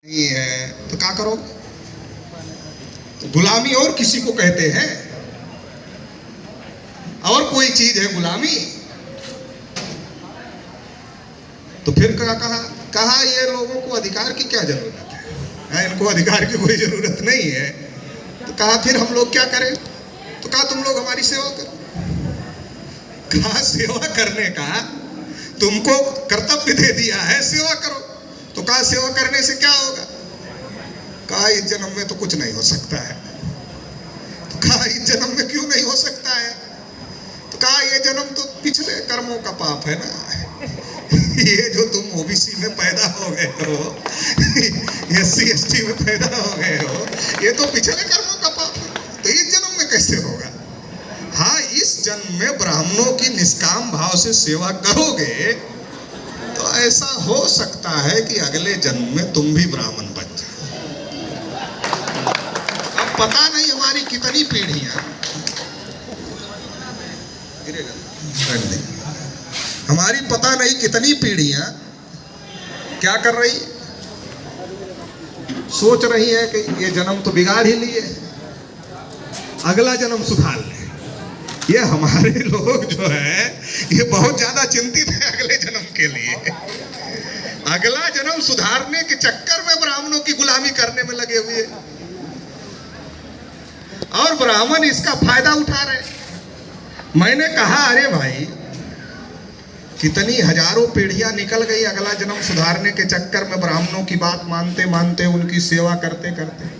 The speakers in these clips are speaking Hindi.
नहीं है तो क्या करो? तो गुलामी और किसी को कहते हैं? और कोई चीज है गुलामी? तो फिर क्या कहा ये लोगों को अधिकार की क्या जरूरत है? इनको अधिकार की कोई जरूरत नहीं है। तो कहा फिर हम लोग क्या करें? तो कहा तुम लोग हमारी सेवा करो। कहा सेवा करने का तुमको कर्तव्य दे दिया है, सेवा करो। तो कहा सेवा करने से क्या होगा? कहा इस जन्म में तो कुछ नहीं हो सकता है। तो कहा इस जन्म में क्यों नहीं हो सकता है? तो कहा ये जन्म तो पिछले कर्मों का पाप है ना। ये जो तुम ओबीसी में पैदा हो गए हो, एससी एसटी में पैदा हो गए हो, ये तो पिछले कर्मों का पाप है। तो इस जन्म में कैसे होगा? हाँ, इस जन्म में ब्राह्मणों की निष्काम भाव से सेवा करोगे तो ऐसा हो सकता है कि अगले जन्म में तुम भी ब्राह्मण बन जाओ। अब पता नहीं हमारी कितनी पीढ़ियां, हमारी पता नहीं कितनी पीढ़ियां क्या कर रही, सोच रही है कि ये जन्म तो बिगाड़ ही लिए, अगला जन्म सुधार ले। ये हमारे लोग जो है ये बहुत ज्यादा चिंतित है अगले जन्म के लिए। अगला जन्म सुधारने के चक्कर में ब्राह्मणों की गुलामी करने में लगे हुए और ब्राह्मण इसका फायदा उठा रहे। मैंने कहा अरे भाई, कितनी हजारों पीढ़ियां निकल गई अगला जन्म सुधारने के चक्कर में, ब्राह्मणों की बात मानते मानते, उनकी सेवा करते करते।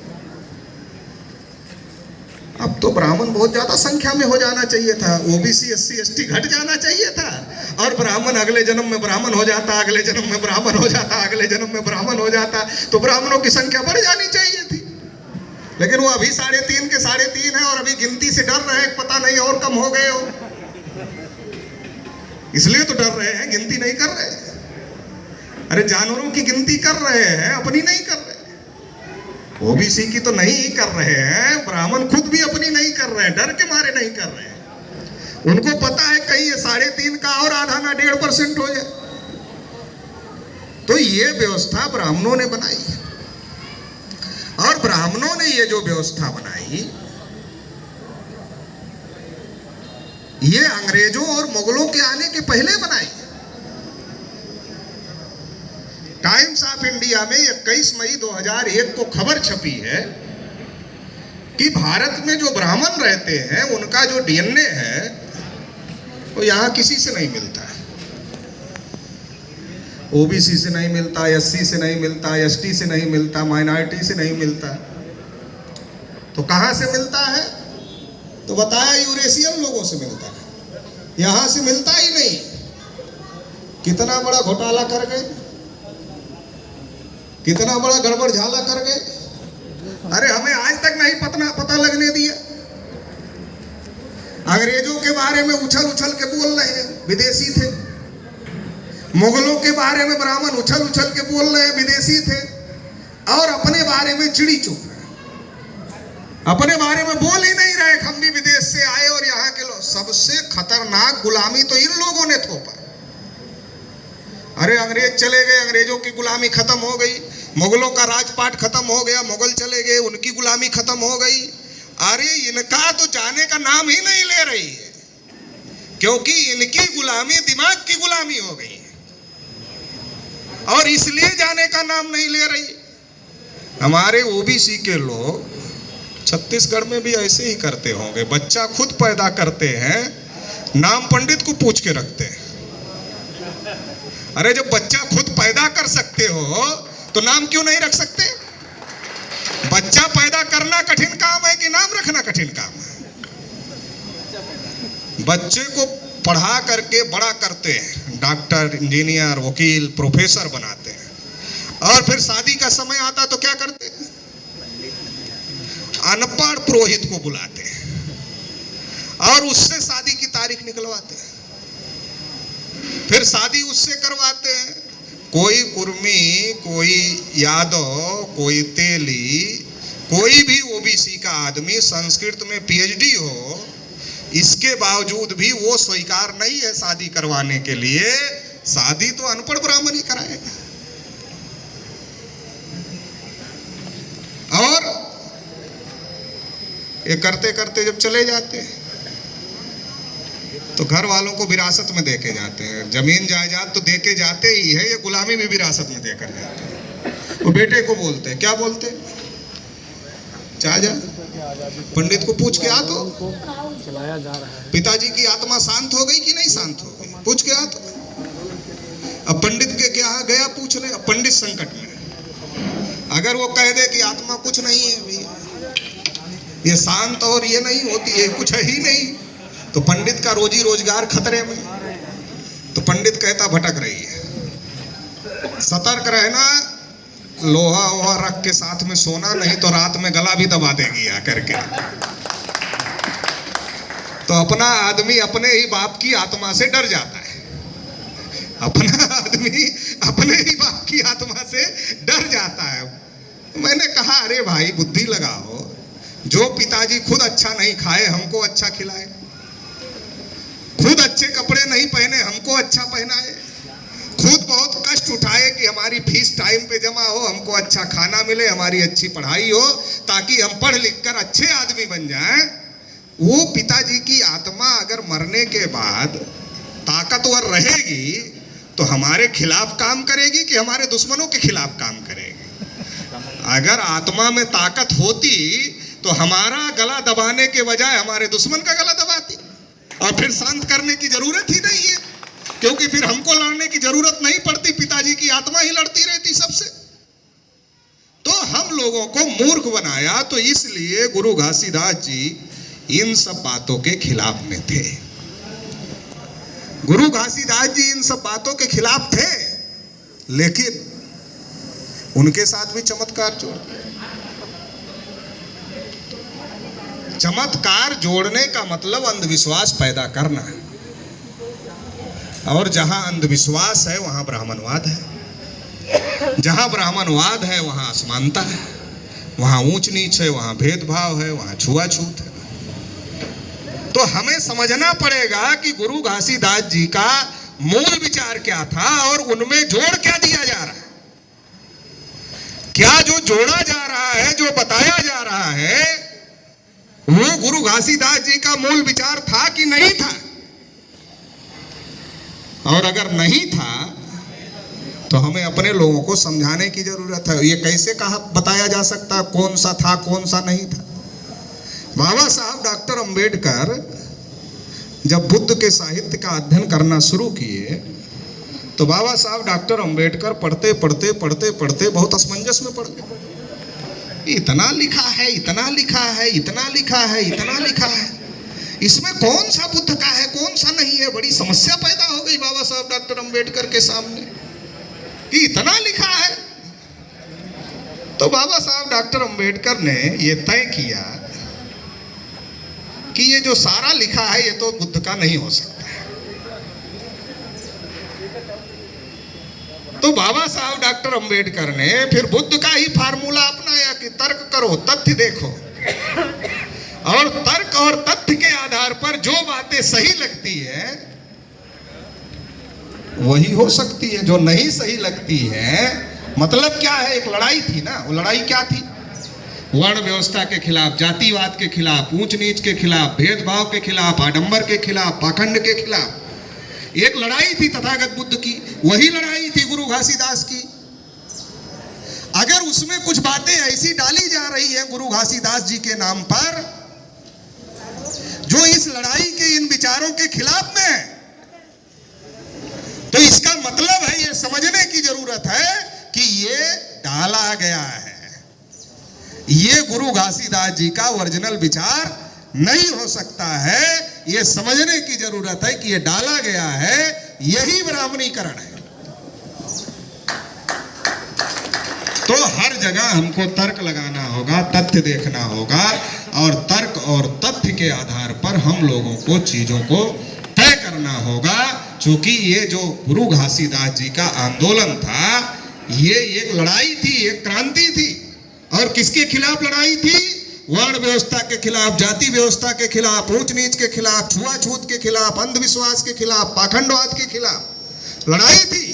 अब तो ब्राह्मण बहुत ज्यादा संख्या में हो जाना चाहिए था, ओबीसी एससी एसटी घट जाना चाहिए था और ब्राह्मण अगले जन्म में ब्राह्मण हो जाता, अगले जन्म में ब्राह्मण हो जाता, अगले जन्म में ब्राह्मण हो जाता, तो ब्राह्मणों की संख्या बढ़ जानी चाहिए थी। लेकिन वो अभी 3.5 के 3.5 है और अभी गिनती से डर रहे हैं, पता नहीं और कम हो गए हो, इसलिए तो डर रहे हैं, गिनती नहीं कर रहे। अरे जानवरों की गिनती कर रहे हैं, अपनी नहीं कर रहे। ओबीसी की तो नहीं कर रहे हैं, ब्राह्मण खुद भी अपनी नहीं कर रहे हैं, डर के मारे नहीं कर रहे हैं। उनको पता है कहीं ये 3.5 का और आधा ना 1.5% हो जाए। तो ये व्यवस्था ब्राह्मणों ने बनाई और ब्राह्मणों ने ये जो व्यवस्था बनाई ये अंग्रेजों और मुगलों के आने के पहले बनाई। टाइम्स ऑफ इंडिया में 21 मई 2001 को खबर छपी है कि भारत में जो ब्राह्मण रहते हैं उनका जो डीएनए है वो यहां किसी से नहीं मिलता है। ओबीसी से नहीं मिलता, एससी से नहीं मिलता, एसटी से नहीं मिलता, माइनॉरिटी से नहीं मिलता। तो कहां से मिलता है? तो बताया यूरेशियन लोगों से मिलता है, यहां से मिलता ही नहीं। कितना बड़ा घोटाला कर गए, कितना बड़ा गड़बड़ झाला कर गए। अरे हमें आज तक नहीं पता लगने दिया। अंग्रेजों के बारे में उछल उछल के बोल रहे हैं, विदेशी थे। मुगलों के बारे में ब्राह्मण उछल उछल के बोल रहे हैं, विदेशी थे। और अपने बारे में चिड़ी चुप रहे, अपने बारे में बोल ही नहीं रहे, हम भी विदेश से आए और यहाँ के लोग। सबसे खतरनाक गुलामी तो इन लोगों ने थोपा। अरे अंग्रेज चले गए, अंग्रेजों की गुलामी खत्म हो गई, मुगलों का राजपाट खत्म हो गया, मुगल चले गए, उनकी गुलामी खत्म हो गई। अरे इनका तो जाने का नाम ही नहीं ले रही है, क्योंकि इनकी गुलामी दिमाग की गुलामी हो गई है और इसलिए जाने का नाम नहीं ले रही। हमारे ओबीसी के लोग छत्तीसगढ़ में भी ऐसे ही करते होंगे, बच्चा खुद पैदा करते हैं, नाम पंडित को पूछ के रखते हैं। अरे जब बच्चा खुद पैदा कर सकते हो तो नाम क्यों नहीं रख सकते? बच्चा पैदा करना कठिन काम है कि नाम रखना कठिन काम है? बच्चे को पढ़ा करके बड़ा करते हैं, डॉक्टर, इंजीनियर, वकील, प्रोफेसर बनाते हैं और फिर शादी का समय आता तो क्या करते हैं? अनपढ़ पुरोहित को बुलाते हैं और उससे शादी की तारीख निकलवाते हैं, फिर शादी उससे करवाते हैं। कोई कुर्मी, कोई यादव, कोई तेली, कोई भी ओबीसी का आदमी संस्कृत में पीएचडी हो, इसके बावजूद भी वो स्वीकार नहीं है शादी करवाने के लिए। शादी तो अनपढ़ ब्राह्मण ही कराएगा। ये करते करते जब चले जाते हैं तो घर वालों को विरासत में देके जाते हैं। जमीन जायदाद तो देके जाते ही है, ये गुलामी भी विरासत में देकर जाते हैं। वो बेटे को बोलते हैं, क्या बोलते हैं, जा पंडित को पूछ के आ तो चलाया जा रहा है। पिताजी की आत्मा शांत हो गई कि नहीं शांत हो गई, पूछ के आ तो। अब पंडित के क्या गया पूछने, अब पंडित संकट में। अगर वो कह दे कि आत्मा कुछ नहीं है भैया, ये शांत और ये नहीं होती है, कुछ है ही नहीं, तो पंडित का रोजी रोजगार खतरे में। तो पंडित कहता भटक रही है, सतर्क रहना, लोहा वोहा रख के साथ में सोना, नहीं तो रात में गला भी दबा देगी आकर के। तो अपना आदमी अपने ही बाप की आत्मा से डर जाता है, अपना आदमी अपने ही बाप की आत्मा से डर जाता है। मैंने कहा अरे भाई बुद्धि लगाओ, जो पिताजी खुद अच्छा नहीं खाए हमको अच्छा खिलाए, खुद अच्छे कपड़े नहीं पहने हमको अच्छा पहनाए, खुद बहुत कष्ट उठाए कि हमारी फीस टाइम पे जमा हो, हमको अच्छा खाना मिले, हमारी अच्छी पढ़ाई हो, ताकि हम पढ़ लिख कर अच्छे आदमी बन जाएं। वो पिताजी की आत्मा अगर मरने के बाद ताकतवर रहेगी तो हमारे खिलाफ काम करेगी कि हमारे दुश्मनों के खिलाफ काम करेगी। अगर आत्मा में ताकत होती तो हमारा गला दबाने के बजाय हमारे दुश्मन का गला दबाती, और फिर शांत करने की जरूरत ही नहीं है, क्योंकि फिर हमको लड़ने की जरूरत नहीं पड़ती, पिताजी की आत्मा ही लड़ती रहती सबसे। तो हम लोगों को मूर्ख बनाया, तो इसलिए गुरु घासीदास जी इन सब बातों के खिलाफ में थे। गुरु घासीदास जी इन सब बातों के खिलाफ थे, लेकिन उनके साथ भी चमत्कार जोड़ दिया। चमत्कार जोड़ने का मतलब अंधविश्वास पैदा करना है, और जहां अंधविश्वास है वहां ब्राह्मणवाद है, जहां ब्राह्मणवाद है वहां असमानता है, वहां ऊंच नीच है, वहां भेदभाव है, वहां छुआछूत है। तो हमें समझना पड़ेगा कि गुरु घासीदास जी का मूल विचार क्या था और उनमें जोड़ क्या दिया जा रहा है। क्या जो जोड़ा जा रहा है, जो बताया जा रहा है, वो गुरु घासीदास जी का मूल विचार था कि नहीं था? और अगर नहीं था तो हमें अपने लोगों को समझाने की जरूरत है। ये कैसे कहा बताया जा सकता कौन सा था कौन सा नहीं था? बाबा साहब डॉक्टर अंबेडकर जब बुद्ध के साहित्य का अध्ययन करना शुरू किए तो बाबा साहब डॉक्टर अंबेडकर पढ़ते पढ़ते पढ़ते पढ़ते बहुत असमंजस में पड़ गए। इतना लिखा है, इतना लिखा है, इतना लिखा है, इतना लिखा है, इसमें कौन सा बुद्ध का है कौन सा नहीं है? बड़ी समस्या पैदा हो गई बाबा साहब डॉक्टर अंबेडकर के सामने कि इतना लिखा है। तो बाबा साहब डॉक्टर अंबेडकर ने यह तय किया कि ये जो सारा लिखा है ये तो बुद्ध का नहीं हो सकता है। तो बाबा साहब डॉक्टर अंबेडकर ने फिर बुद्ध का ही फार्मूला अपनाया कि तर्क करो, तथ्य देखो, और तर्क और तथ्य के आधार पर जो बातें सही लगती है वही हो सकती है, जो नहीं सही लगती है। मतलब क्या है? एक लड़ाई थी ना, वो लड़ाई क्या थी? वर्ण व्यवस्था के खिलाफ, जातिवाद के खिलाफ, ऊंच नीच के खिलाफ, भेदभाव के खिलाफ, आडंबर के खिलाफ, पाखंड के खिलाफ एक लड़ाई थी तथागत बुद्ध की। वही लड़ाई थी गुरु घासीदास की। अगर उसमें कुछ बातें ऐसी डाली जा रही है गुरु घासीदास जी के नाम पर जो इस लड़ाई के इन विचारों के खिलाफ में है, तो इसका मतलब है ये समझने की जरूरत है कि ये डाला गया है, ये गुरु घासीदास जी का ओरिजिनल विचार नहीं हो सकता है। ये समझने की जरूरत है कि ये डाला गया है, यही ब्राह्मणीकरण है। तो हर जगह हमको तर्क लगाना होगा, तथ्य देखना होगा, और तर्क और तथ्य के आधार पर हम लोगों को चीजों को तय करना होगा। क्योंकि ये जो गुरु घासीदास जी का आंदोलन था, ये एक लड़ाई थी, एक क्रांति थी। और किसके खिलाफ लड़ाई थी? वर्ण व्यवस्था के खिलाफ, जाति व्यवस्था के खिलाफ, ऊंच नीच के खिलाफ, छुआछूत के खिलाफ, अंधविश्वास के खिलाफ, पाखंडवाद के खिलाफ लड़ाई थी।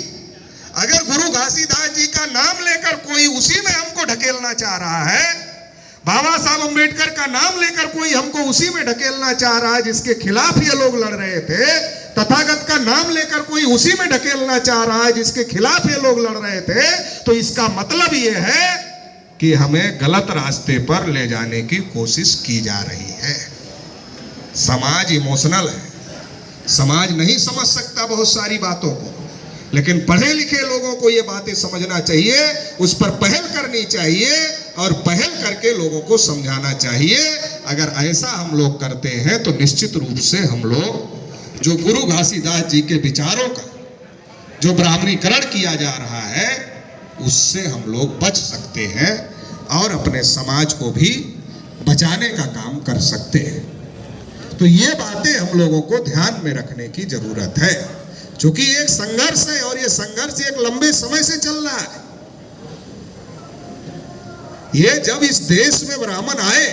अगर गुरु घासीदास जी का नाम लेकर कोई उसी में हमको ढकेलना चाह रहा है, बाबा साहब अंबेडकर का नाम लेकर कोई हमको उसी में ढकेलना चाह रहा है जिसके खिलाफ ये लोग लड़ रहे थे। तथागत का नाम लेकर कोई उसी में ढकेलना चाह रहा है जिसके खिलाफ ये लोग लड़ रहे थे। तो इसका मतलब ये है कि हमें गलत रास्ते पर ले जाने की कोशिश की जा रही है। समाज इमोशनल है, समाज नहीं समझ सकता बहुत सारी बातों को, लेकिन पढ़े लिखे लोगों को ये बातें समझना चाहिए, उस पर पहल करनी चाहिए और पहल करके लोगों को समझाना चाहिए। अगर ऐसा हम लोग करते हैं तो निश्चित रूप से हम लोग जो गुरु घासीदास जी के विचारों का जो ब्राह्मणीकरण किया जा रहा है उससे हम लोग बच सकते हैं और अपने समाज को भी बचाने का काम कर सकते हैं। तो ये बातें हम लोगों को ध्यान में रखने की जरूरत है, क्योंकि एक संघर्ष है और ये संघर्ष एक लंबे समय से चल रहा है। ये जब इस देश में ब्राह्मण आए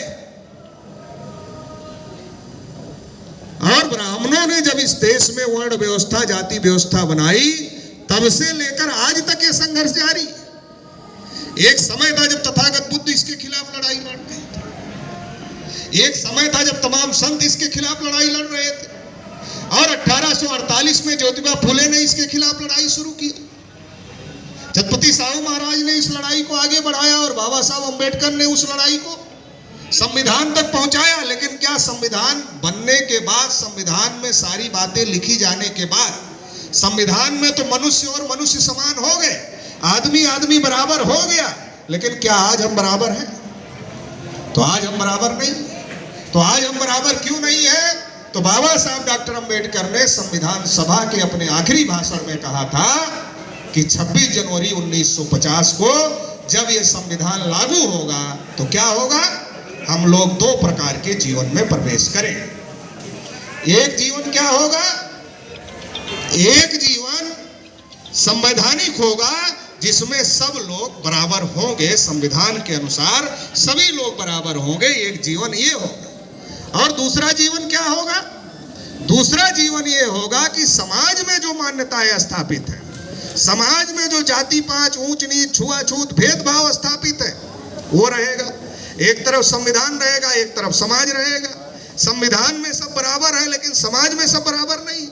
और ब्राह्मणों ने जब इस देश में वर्ण व्यवस्था जाति व्यवस्था बनाई, तब से लेकर आज तक ये संघर्ष जारी। एक समय था जब तथागत बुद्ध इसके खिलाफ लड़ाई लड़ रहे थे, एक समय था जब तमाम संत इसके खिलाफ लड़ाई लड़ रहे थे, और 1848 में ज्योतिबा फुले ने इसके खिलाफ लड़ाई शुरू की। छत्रपति साहू महाराज ने इस लड़ाई को आगे बढ़ाया और बाबा साहब अंबेडकर ने उस लड़ाई को संविधान तक पहुंचाया। लेकिन क्या संविधान बनने के बाद, संविधान में सारी बातें लिखी जाने के बाद, संविधान में तो मनुष्य और मनुष्य समान हो गए, आदमी आदमी बराबर हो गया, लेकिन क्या आज हम बराबर हैं? तो आज हम बराबर नहीं। तो आज हम बराबर क्यों नहीं है? तो बाबा साहब डॉक्टर अंबेडकर ने संविधान सभा के अपने आखिरी भाषण में कहा था कि 26 जनवरी 1950 को जब ये संविधान लागू होगा तो क्या होगा? हम लोग दो प्रकार के जीवन में प्रवेश करेंगे। एक जीवन क्या होगा? एक जीवन संवैधानिक होगा जिसमें सब लोग बराबर होंगे, संविधान के अनुसार सभी लोग बराबर होंगे। एक जीवन ये होगा। और दूसरा जीवन क्या होगा? दूसरा जीवन ये होगा कि समाज में जो मान्यताएं स्थापित है, समाज में जो जाति पांच, ऊंच नीच, छुआछूत, भेदभाव स्थापित है, वो रहेगा। एक तरफ संविधान रहेगा, एक तरफ समाज रहेगा। संविधान में सब बराबर है लेकिन समाज में सब बराबर नहीं।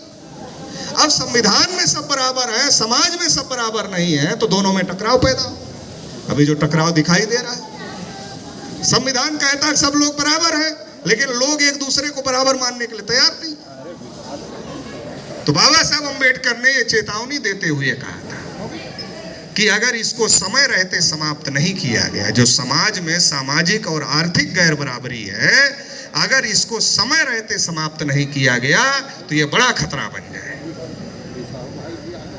अब संविधान में सब बराबर है, समाज में सब बराबर नहीं है, तो दोनों में टकराव पैदा हो। अभी जो टकराव दिखाई दे रहा है, संविधान कहता है सब लोग बराबर है, लेकिन लोग एक दूसरे को बराबर मानने के लिए तैयार नहीं। तो बाबा साहब अंबेडकर ने यह चेतावनी देते हुए कहा था कि अगर इसको समय रहते समाप्त नहीं किया गया, जो समाज में सामाजिक और आर्थिक गैर बराबरी है, अगर इसको समय रहते समाप्त नहीं किया गया तो यह बड़ा खतरा बन जाए।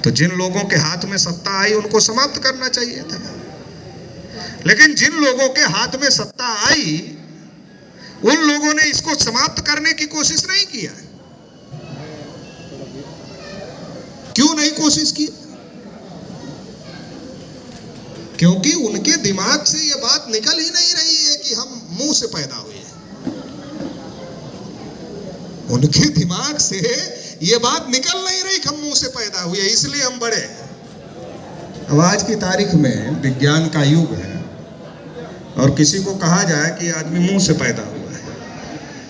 तो जिन लोगों के हाथ में सत्ता आई उनको समाप्त करना चाहिए था, लेकिन जिन लोगों के हाथ में सत्ता आई उन लोगों ने इसको समाप्त करने की कोशिश नहीं किया। क्यों नहीं कोशिश की? क्योंकि उनके दिमाग से यह बात निकल ही नहीं रही है कि हम मुंह से पैदा हुए। उनके दिमाग से यह बात निकल नहीं रही कि हम मुंह से पैदा हुए, इसलिए हम बड़े। अब आज की तारीख में विज्ञान का युग है और किसी को कहा जाए कि आदमी मुंह से पैदा हुआ है,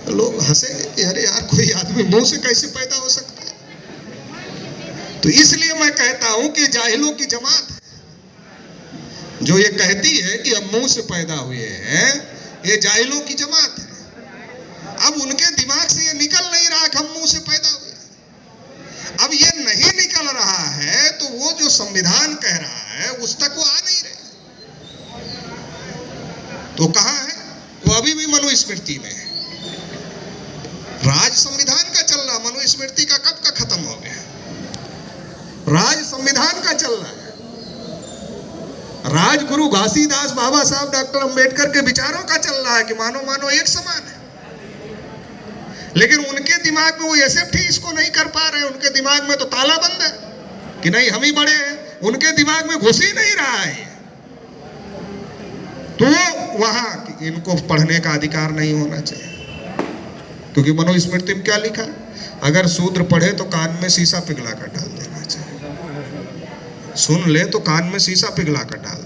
तो लोग हंसेंगे कि अरे यार, कोई आदमी मुंह से कैसे पैदा हो सकता है? तो इसलिए मैं कहता हूं कि जाहिलों की जमात जो ये कहती है कि हम मुंह से पैदा हुए हैं, ये जाहिलों की जमात है। अब उनके दिमाग से ये निकल नहीं रहा कि हम मुंह से पैदा हुए। अब ये नहीं निकल रहा है तो वो जो संविधान कह रहा है उस तक वो आ नहीं रहे। तो कहां है वो? अभी भी मनुस्मृति में है। राज संविधान का चल रहा, मनुस्मृति का कब का खत्म हो गया? राज संविधान का चल रहा है। राज गुरु घासीदास, बाबा साहब डॉक्टर अंबेडकर के विचारों का चल रहा है कि मानो मानो एक समान है। लेकिन उनके दिमाग में वो एक्सेप्ट ही इसको नहीं कर पा रहे। उनके दिमाग में तो ताला बंद है कि नहीं हम ही बड़े हैं। उनके दिमाग में घुस ही नहीं रहा है। तो वहां इनको पढ़ने का अधिकार नहीं होना चाहिए, क्योंकि मनुस्मृति में क्या लिखा? अगर शूद्र पढ़े तो कान में शीशा पिघला कर डाल देना चाहिए। सुन ले तो कान में शीशा पिघला कर डाल